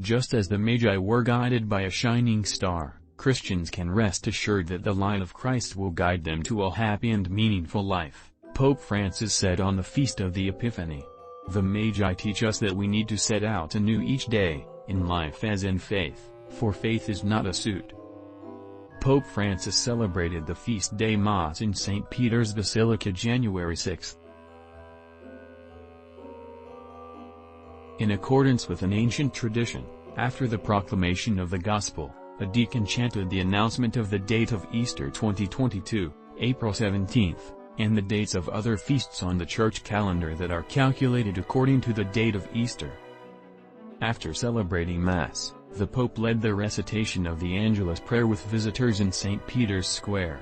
Just as the Magi were guided by a shining star, Christians can rest assured that the light of Christ will guide them to a happy and meaningful life, Pope Francis said on the Feast of the Epiphany. The Magi teach us that we need to set out anew each day, in life as in faith, for faith is not a suit. Pope Francis celebrated the feast day Mass in St. Peter's Basilica January 6. In accordance with an ancient tradition, after the proclamation of the Gospel, a deacon chanted the announcement of the date of Easter 2022, April 17th, and the dates of other feasts on the church calendar that are calculated according to the date of Easter. After celebrating Mass, the Pope led the recitation of the Angelus prayer with visitors in St. Peter's Square.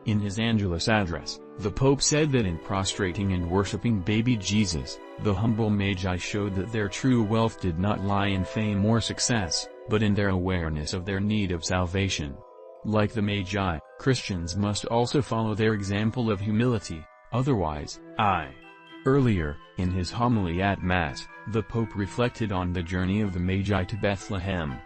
In his Angelus address, the Pope said that in prostrating and worshipping baby Jesus, the humble Magi showed that their true wealth did not lie in fame or success, but in their awareness of their need of salvation. Like the Magi, Christians must also follow their example of humility, otherwise, Earlier, in his homily at Mass, the Pope reflected on the journey of the Magi to Bethlehem.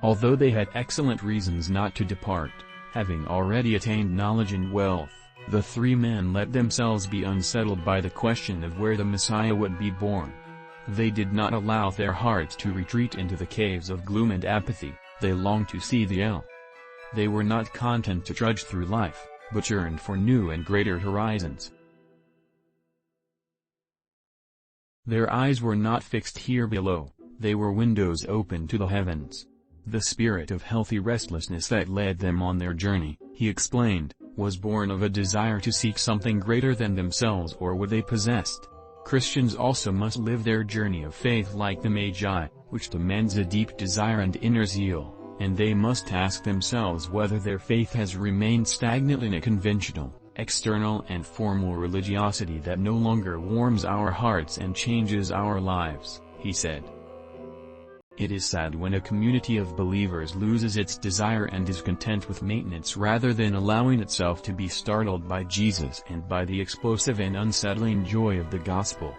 Although they had excellent reasons not to depart, having already attained knowledge and wealth, the three men let themselves be unsettled by the question of where the Messiah would be born. They did not allow their hearts to retreat into the caves of gloom and apathy, they longed to see the El. They were not content to trudge through life, but yearned for new and greater horizons. Their eyes were not fixed here below, they were windows open to the heavens. The spirit of healthy restlessness that led them on their journey, he explained, was born of a desire to seek something greater than themselves or what they possessed. Christians also must live their journey of faith like the Magi, which demands a deep desire and inner zeal, and they must ask themselves whether their faith has remained stagnant in a conventional, external and formal religiosity that no longer warms our hearts and changes our lives, he said. It is sad when a community of believers loses its desire and is content with maintenance rather than allowing itself to be startled by Jesus and by the explosive and unsettling joy of the gospel.